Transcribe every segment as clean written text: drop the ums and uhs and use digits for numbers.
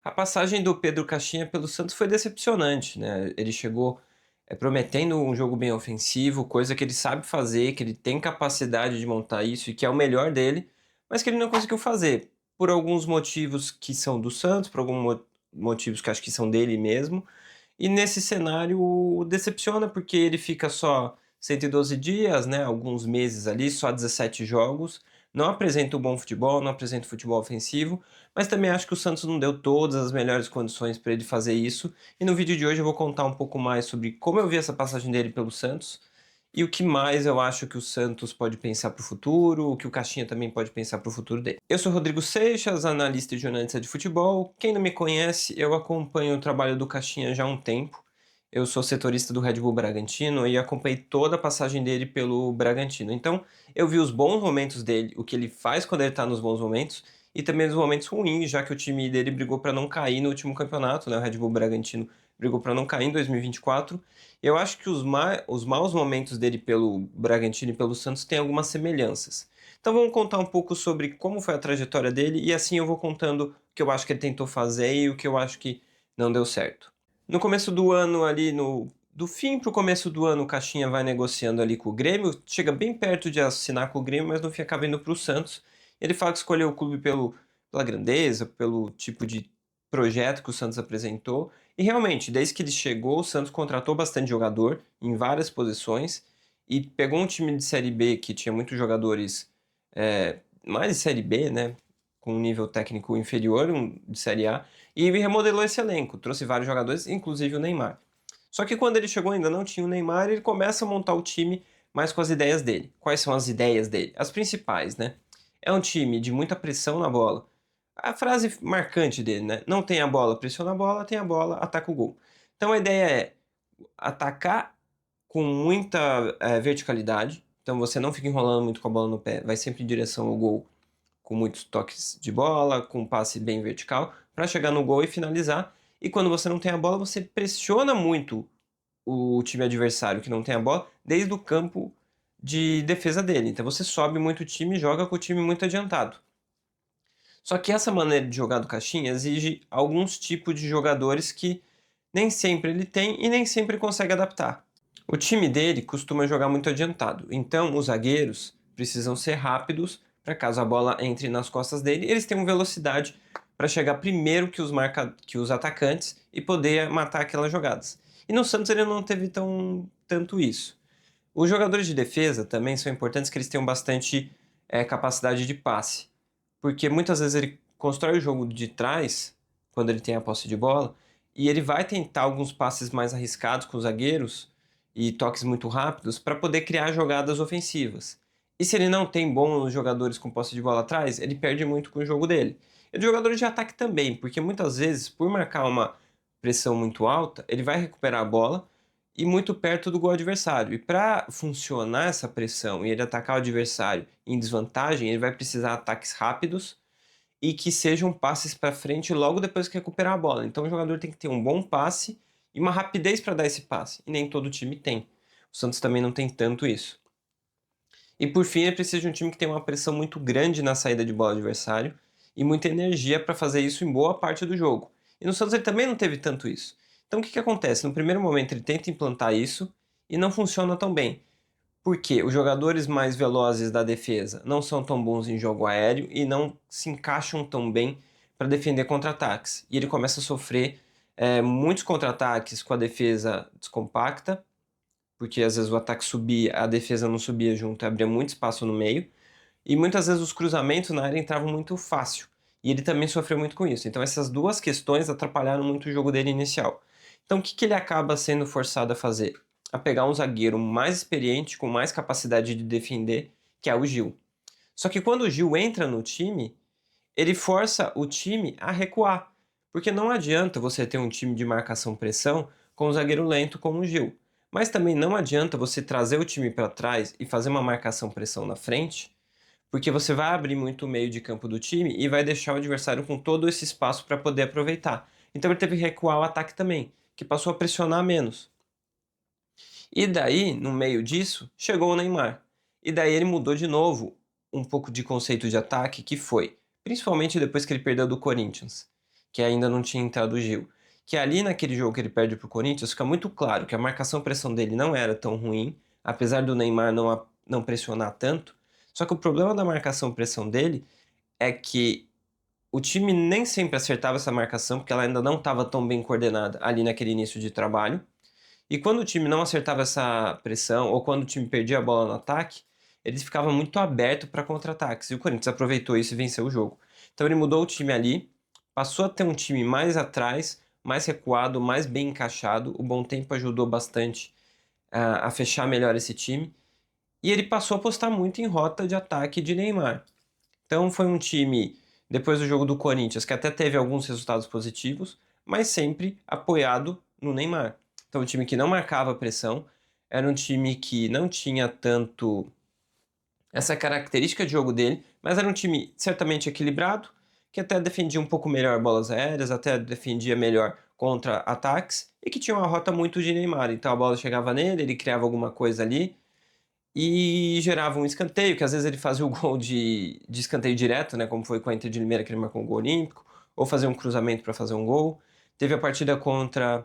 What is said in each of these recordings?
A passagem do Pedro Caixinha pelo Santos foi decepcionante, né? Ele chegou prometendo um jogo bem ofensivo, coisa que ele sabe fazer, que ele tem capacidade de montar isso e que é o melhor dele, mas que ele não conseguiu fazer por alguns motivos que são do Santos, por alguns motivos que acho que são dele mesmo. E nesse cenário decepciona porque ele fica só 112 dias, né, alguns meses ali, só 17 jogos, não apresenta um bom futebol, não apresenta futebol ofensivo, mas também acho que o Santos não deu todas as melhores condições para ele fazer isso. E no vídeo de hoje eu vou contar um pouco mais sobre como eu vi essa passagem dele pelo Santos e o que mais eu acho que o Santos pode pensar para o futuro, o que o Caixinha também pode pensar para o futuro dele. Eu sou Rodrigo Seixas, analista e jornalista de futebol. Quem não me conhece, eu acompanho o trabalho do Caixinha já há um tempo. Eu sou setorista do Red Bull Bragantino e acompanhei toda a passagem dele pelo Bragantino. Então, eu vi os bons momentos dele, o que ele faz quando ele está nos bons momentos, e também os momentos ruins, já que o time dele brigou para não cair no último campeonato, né? O Red Bull Bragantino brigou para não cair em 2024. Eu acho que os maus momentos dele pelo Bragantino e pelo Santos têm algumas semelhanças. Então vamos contar um pouco sobre como foi a trajetória dele e assim eu vou contando o que eu acho que ele tentou fazer e o que eu acho que não deu certo. No começo do ano ali do fim para o começo do ano, o Caixinha vai negociando ali com o Grêmio, chega bem perto de assinar com o Grêmio, mas no fim acaba indo para o Santos. Ele fala que escolheu o clube pela grandeza, pelo tipo de projeto que o Santos apresentou. E realmente, desde que ele chegou, o Santos contratou bastante jogador em várias posições e pegou um time de Série B que tinha muitos jogadores mais de Série B, né? Com um nível técnico inferior de Série A, e remodelou esse elenco, trouxe vários jogadores, inclusive o Neymar. Só que quando ele chegou ainda não tinha o Neymar, ele começa a montar o time mais com as ideias dele. Quais são as ideias dele? As principais, né? É um time de muita pressão na bola. A frase marcante dele, né? Não tem a bola, pressiona a bola, tem a bola, ataca o gol. Então a ideia é atacar com muita verticalidade. Então você não fica enrolando muito com a bola no pé, vai sempre em direção ao gol, com muitos toques de bola, com um passe bem vertical, para chegar no gol e finalizar. E quando você não tem a bola, você pressiona muito o time adversário que não tem a bola, desde o campo de defesa dele. Então você sobe muito o time e joga com o time muito adiantado. Só que essa maneira de jogar do Caixinha exige alguns tipos de jogadores que nem sempre ele tem e nem sempre consegue adaptar. O time dele costuma jogar muito adiantado, então os zagueiros precisam ser rápidos para caso a bola entre nas costas dele, eles tenham velocidade para chegar primeiro que os atacantes e poder matar aquelas jogadas. E no Santos ele não teve tanto isso. Os jogadores de defesa também são importantes que eles tenham bastante capacidade de passe, porque muitas vezes ele constrói o jogo de trás, quando ele tem a posse de bola, e ele vai tentar alguns passes mais arriscados com os zagueiros e toques muito rápidos para poder criar jogadas ofensivas. E se ele não tem bons jogadores com posse de bola atrás, ele perde muito com o jogo dele. E os jogadores de ataque também, porque muitas vezes, por marcar uma pressão muito alta, ele vai recuperar a bola e muito perto do gol adversário. E para funcionar essa pressão e ele atacar o adversário em desvantagem, ele vai precisar de ataques rápidos e que sejam passes para frente logo depois que recuperar a bola. Então o jogador tem que ter um bom passe e uma rapidez para dar esse passe. E nem todo time tem. O Santos também não tem tanto isso. E por fim, ele precisa de um time que tem uma pressão muito grande na saída de bola do adversário e muita energia para fazer isso em boa parte do jogo. E no Santos ele também não teve tanto isso. Então o que acontece? No primeiro momento ele tenta implantar isso e não funciona tão bem. Porque os jogadores mais velozes da defesa não são tão bons em jogo aéreo e não se encaixam tão bem para defender contra-ataques. E ele começa a sofrer muitos contra-ataques com a defesa descompacta, porque às vezes o ataque subia, a defesa não subia junto, abria muito espaço no meio, e muitas vezes os cruzamentos na área entravam muito fácil. E ele também sofreu muito com isso. Então essas duas questões atrapalharam muito o jogo dele inicial. Então o que ele acaba sendo forçado a fazer? A pegar um zagueiro mais experiente, com mais capacidade de defender, que é o Gil. Só que quando o Gil entra no time, ele força o time a recuar. Porque não adianta você ter um time de marcação-pressão com um zagueiro lento como o Gil. Mas também não adianta você trazer o time para trás e fazer uma marcação-pressão na frente, porque você vai abrir muito o meio de campo do time e vai deixar o adversário com todo esse espaço para poder aproveitar. Então ele teve que recuar o ataque também, que passou a pressionar menos. E daí, no meio disso, chegou o Neymar. E daí ele mudou de novo um pouco de conceito de ataque, que foi, principalmente depois que ele perdeu do Corinthians, que ainda não tinha entrado o Gil. Que ali naquele jogo que ele perde pro Corinthians, fica muito claro que a marcação-pressão dele não era tão ruim, apesar do Neymar não pressionar tanto. Só que o problema da marcação-pressão dele é que o time nem sempre acertava essa marcação, porque ela ainda não estava tão bem coordenada ali naquele início de trabalho. E quando o time não acertava essa pressão, ou quando o time perdia a bola no ataque, eles ficavam muito abertos para contra-ataques. E o Corinthians aproveitou isso e venceu o jogo. Então ele mudou o time ali, passou a ter um time mais atrás, mais recuado, mais bem encaixado. O bom tempo ajudou bastante a fechar melhor esse time. E ele passou a apostar muito em rota de ataque de Neymar. Então foi um time, depois do jogo do Corinthians, que até teve alguns resultados positivos, mas sempre apoiado no Neymar. Então um time que não marcava pressão, era um time que não tinha tanto essa característica de jogo dele, mas era um time certamente equilibrado, que até defendia um pouco melhor bolas aéreas, até defendia melhor contra ataques e que tinha uma rota muito de Neymar. Então a bola chegava nele, ele criava alguma coisa ali e gerava um escanteio, que às vezes ele fazia o gol de escanteio direto, né, como foi com a Inter de Limeira que ele marcou um gol olímpico, ou fazer um cruzamento para fazer um gol. Teve a partida contra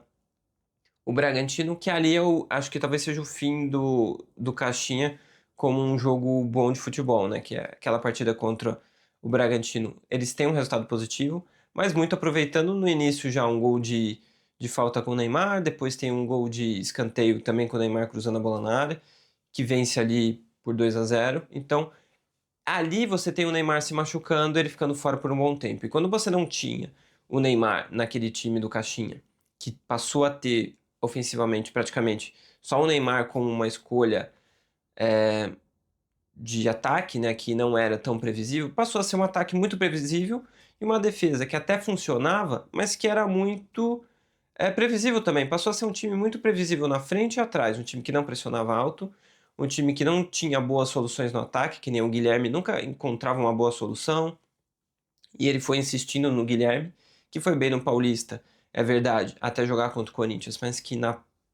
o Bragantino, que ali eu acho que talvez seja o fim do Caixinha como um jogo bom de futebol, né? Que é aquela partida contra o Bragantino. Eles têm um resultado positivo, mas muito aproveitando no início já um gol de falta com o Neymar, depois tem um gol de escanteio também com o Neymar cruzando a bola na área, que vence ali por 2-0. Então, ali você tem o Neymar se machucando, ele ficando fora por um bom tempo. E quando você não tinha o Neymar naquele time do Caixinha, que passou a ter ofensivamente praticamente só o Neymar como uma escolha de ataque, né, que não era tão previsível, passou a ser um ataque muito previsível e uma defesa que até funcionava, mas que era muito previsível também. Passou a ser um time muito previsível na frente e atrás, um time que não pressionava alto, um time que não tinha boas soluções no ataque, que nem o Guilherme nunca encontrava uma boa solução, e ele foi insistindo no Guilherme, que foi bem no Paulista, é verdade, até jogar contra o Corinthians, mas que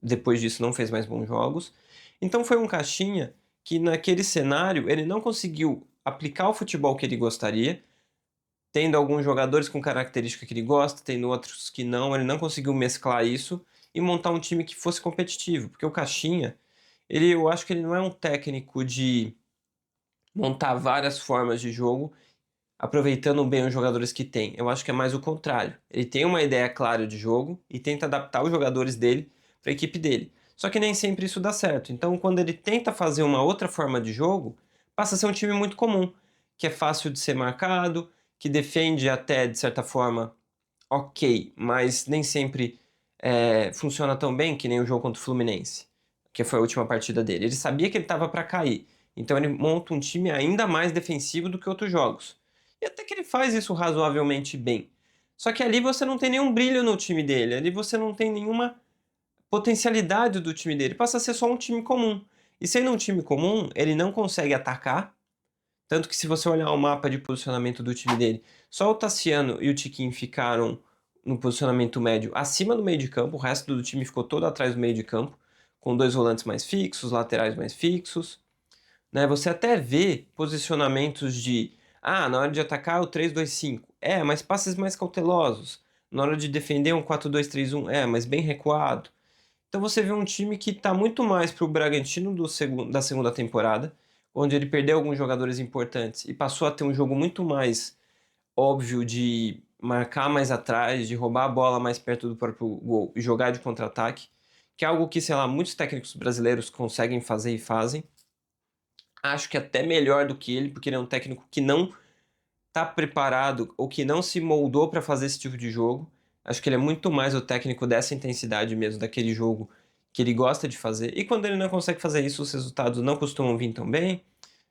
depois disso não fez mais bons jogos. Então foi um Caixinha que naquele cenário ele não conseguiu aplicar o futebol que ele gostaria, tendo alguns jogadores com característica que ele gosta, tendo outros que não, ele não conseguiu mesclar isso e montar um time que fosse competitivo, porque o Caixinha, eu acho que ele não é um técnico de montar várias formas de jogo, aproveitando bem os jogadores que tem. Eu acho que é mais o contrário. Ele tem uma ideia clara de jogo e tenta adaptar os jogadores dele para a equipe dele. Só que nem sempre isso dá certo. Então, quando ele tenta fazer uma outra forma de jogo, passa a ser um time muito comum, que é fácil de ser marcado, que defende até de certa forma ok, mas nem sempre funciona tão bem que nem o jogo contra o Fluminense, que foi a última partida dele. Ele sabia que ele estava para cair, então ele monta um time ainda mais defensivo do que outros jogos. E até que ele faz isso razoavelmente bem. Só que ali você não tem nenhum brilho no time dele, ali você não tem nenhuma potencialidade do time dele, passa a ser só um time comum. E sendo um time comum, ele não consegue atacar, tanto que se você olhar o mapa de posicionamento do time dele, só o Tassiano e o Tiquinho ficaram no posicionamento médio acima do meio de campo, o resto do time ficou todo atrás do meio de campo, com dois volantes mais fixos, laterais mais fixos. Né? Você até vê posicionamentos na hora de atacar o 3-2-5, mas passes mais cautelosos. Na hora de defender um 4-2-3-1, mas bem recuado. Então você vê um time que está muito mais para o Bragantino da segunda temporada, onde ele perdeu alguns jogadores importantes e passou a ter um jogo muito mais óbvio de marcar mais atrás, de roubar a bola mais perto do próprio gol e jogar de contra-ataque, que é algo que, sei lá, muitos técnicos brasileiros conseguem fazer e fazem. Acho que até melhor do que ele, porque ele é um técnico que não está preparado ou que não se moldou para fazer esse tipo de jogo. Acho que ele é muito mais o técnico dessa intensidade mesmo, daquele jogo que ele gosta de fazer. E quando ele não consegue fazer isso, os resultados não costumam vir tão bem.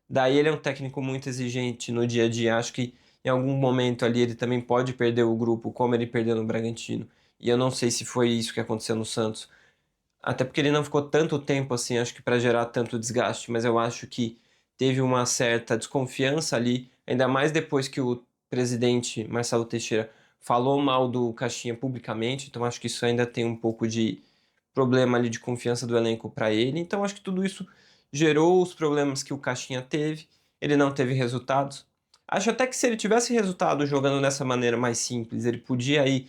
Daí ele é um técnico muito exigente no dia a dia. Acho que em algum momento ali ele também pode perder o grupo, como ele perdeu no Bragantino. E eu não sei se foi isso que aconteceu no Santos. Até porque ele não ficou tanto tempo assim, acho que para gerar tanto desgaste, mas eu acho que teve uma certa desconfiança ali, ainda mais depois que o presidente Marcelo Teixeira falou mal do Caixinha publicamente, então acho que isso ainda tem um pouco de problema ali de confiança do elenco para ele. Então acho que tudo isso gerou os problemas que o Caixinha teve, ele não teve resultados. Acho até que se ele tivesse resultado jogando dessa maneira mais simples, ele podia ir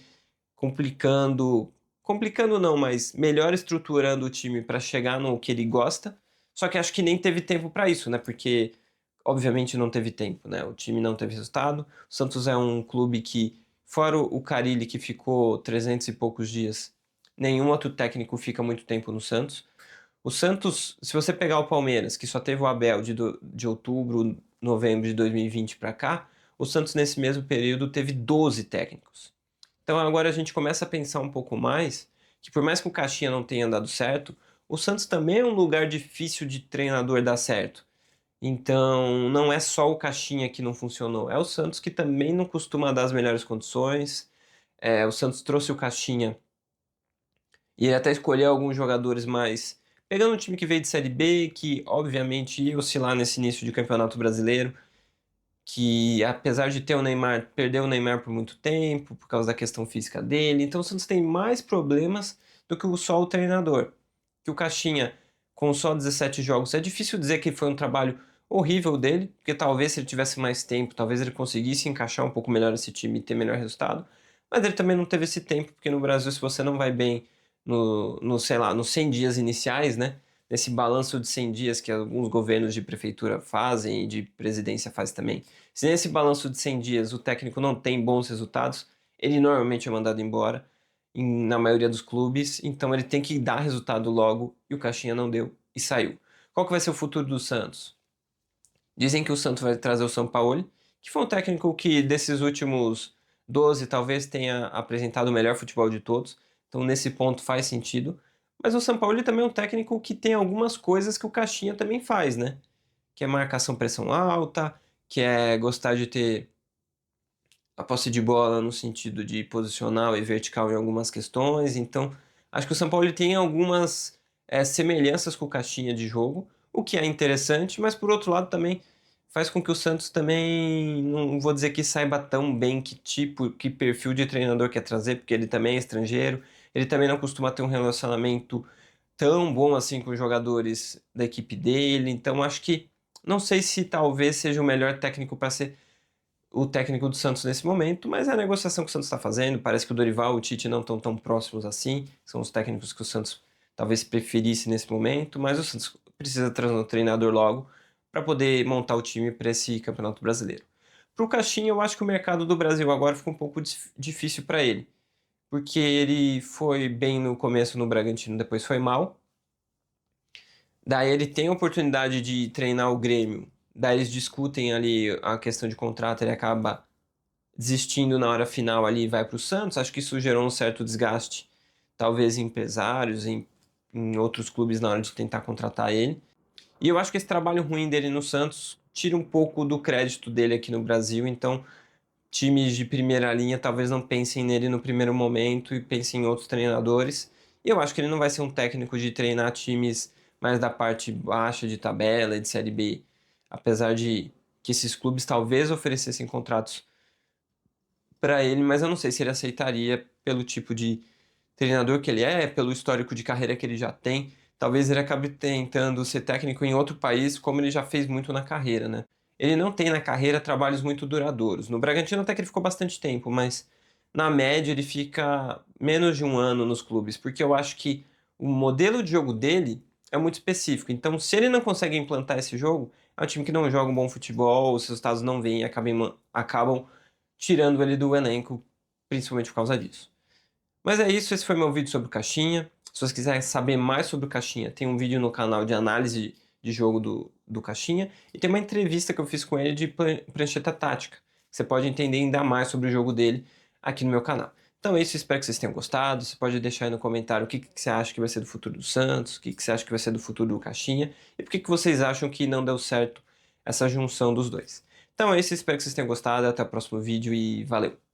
complicando, complicando não, mas melhor estruturando o time para chegar no que ele gosta. Só que acho que nem teve tempo para isso, né? Porque obviamente não teve tempo, né? O time não teve resultado. O Santos é um clube que, fora o Carille que ficou 300 e poucos dias, nenhum outro técnico fica muito tempo no Santos. O Santos, se você pegar o Palmeiras, que só teve o Abel de outubro, novembro de 2020 para cá, o Santos nesse mesmo período teve 12 técnicos. Então agora a gente começa a pensar um pouco mais que por mais que o Caixinha não tenha dado certo, o Santos também é um lugar difícil de treinador dar certo. Então não é só o Caixinha que não funcionou, é o Santos que também não costuma dar as melhores condições. O Santos trouxe o Caixinha e ele até escolheu alguns jogadores mais. Pegando um time que veio de Série B, que obviamente ia oscilar nesse início de Campeonato Brasileiro, que apesar de ter o Neymar, perdeu o Neymar por muito tempo, por causa da questão física dele. Então o Santos tem mais problemas do que só o treinador. Que o Caixinha, com só 17 jogos, é difícil dizer que foi um trabalho horrível dele, porque talvez se ele tivesse mais tempo, talvez ele conseguisse encaixar um pouco melhor esse time e ter melhor resultado. Mas ele também não teve esse tempo, porque no Brasil, se você não vai bem sei lá, nos 100 dias iniciais, né? Nesse balanço de 100 dias que alguns governos de prefeitura fazem e de presidência faz também. Se nesse balanço de 100 dias o técnico não tem bons resultados, ele normalmente é mandado embora, na maioria dos clubes, então ele tem que dar resultado logo, e o Caixinha não deu e saiu. Qual que vai ser o futuro do Santos? Dizem que o Santos vai trazer o Sampaoli, que foi um técnico que desses últimos 12 talvez tenha apresentado o melhor futebol de todos, então nesse ponto faz sentido. Mas o Sampaoli também é um técnico que tem algumas coisas que o Caixinha também faz, né? Que é marcação pressão alta, que é gostar de ter a posse de bola no sentido de posicional e vertical em algumas questões. Então, acho que o São Paulo tem algumas semelhanças com o Caixinha de jogo, o que é interessante, mas por outro lado também faz com que o Santos também, não vou dizer que saiba tão bem que tipo, que perfil de treinador quer trazer, porque ele também é estrangeiro, ele também não costuma ter um relacionamento tão bom assim com os jogadores da equipe dele, então acho que não sei se talvez seja o melhor técnico para ser o técnico do Santos nesse momento, mas é a negociação que o Santos está fazendo. Parece que o Dorival e o Tite não estão tão próximos assim. São os técnicos que o Santos talvez preferisse nesse momento, mas o Santos precisa trazer um treinador logo para poder montar o time para esse Campeonato Brasileiro. Para o Caixinha, eu acho que o mercado do Brasil agora ficou um pouco difícil para ele, porque ele foi bem no começo no Bragantino, depois foi mal. Daí ele tem a oportunidade de treinar o Grêmio. Daí eles discutem ali a questão de contrato, ele acaba desistindo na hora final ali e vai para o Santos. Acho que isso gerou um certo desgaste, talvez em empresários, em outros clubes na hora de tentar contratar ele. E eu acho que esse trabalho ruim dele no Santos tira um pouco do crédito dele aqui no Brasil. Então, times de primeira linha talvez não pensem nele no primeiro momento e pensem em outros treinadores. E eu acho que ele não vai ser um técnico de treinar times mais da parte baixa de tabela e de Série B. Apesar de que esses clubes talvez oferecessem contratos para ele, mas eu não sei se ele aceitaria pelo tipo de treinador que ele é, pelo histórico de carreira que ele já tem. Talvez ele acabe tentando ser técnico em outro país, como ele já fez muito na carreira, né? Ele não tem na carreira trabalhos muito duradouros. No Bragantino até que ele ficou bastante tempo, mas na média ele fica menos de um ano nos clubes, porque eu acho que o modelo de jogo dele é muito específico. Então, se ele não consegue implantar esse jogo, é um time que não joga um bom futebol, os resultados não vêm e acabam tirando ele do elenco, principalmente por causa disso. Mas é isso, esse foi meu vídeo sobre o Caixinha. Se vocês quiserem saber mais sobre o Caixinha, tem um vídeo no canal de análise de jogo do Caixinha e tem uma entrevista que eu fiz com ele de prancheta tática. Você pode entender ainda mais sobre o jogo dele aqui no meu canal. Então é isso, espero que vocês tenham gostado. Você pode deixar aí no comentário o que você acha que vai ser do futuro do Santos, o que você acha que vai ser do futuro do Caixinha e por que vocês acham que não deu certo essa junção dos dois. Então é isso, espero que vocês tenham gostado. Até o próximo vídeo e valeu!